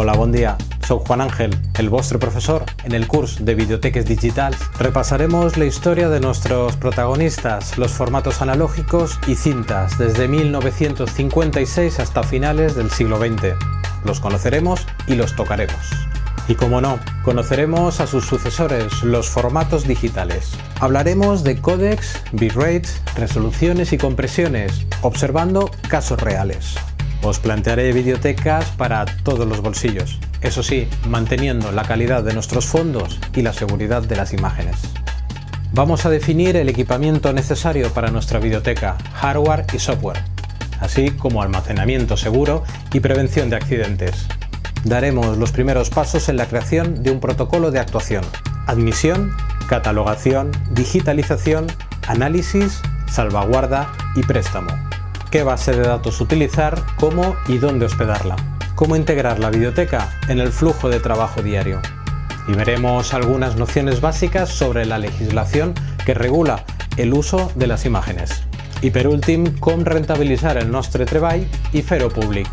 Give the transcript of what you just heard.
Hola, bon dia. Soc Juan Ángel, el vostre profesor. En el curs de Videoteques Digitals repasaremos la historia de nuestros protagonistas, los formatos analógicos y cintas, desde 1956 hasta finales del siglo XX. Los conoceremos y los tocaremos. Y como no, conoceremos a sus sucesores, los formatos digitales. Hablaremos de códecs, bitrates, resoluciones y compresiones, observando casos reales. Os plantearé videotecas para todos los bolsillos, eso sí, manteniendo la calidad de nuestros fondos y la seguridad de las imágenes. Vamos a definir el equipamiento necesario para nuestra videoteca, hardware y software, así como almacenamiento seguro y prevención de accidentes. Daremos los primeros pasos en la creación de un protocolo de actuación: admisión, catalogación, digitalización, análisis, salvaguarda y préstamo. ¿Qué base de datos utilizar? ¿Cómo y dónde hospedarla? ¿Cómo integrar la videoteca en el flujo de trabajo diario? Y veremos algunas nociones básicas sobre la legislación que regula el uso de las imágenes. I per últim, com rentabilitzar el nostre treball i fer-ho públic.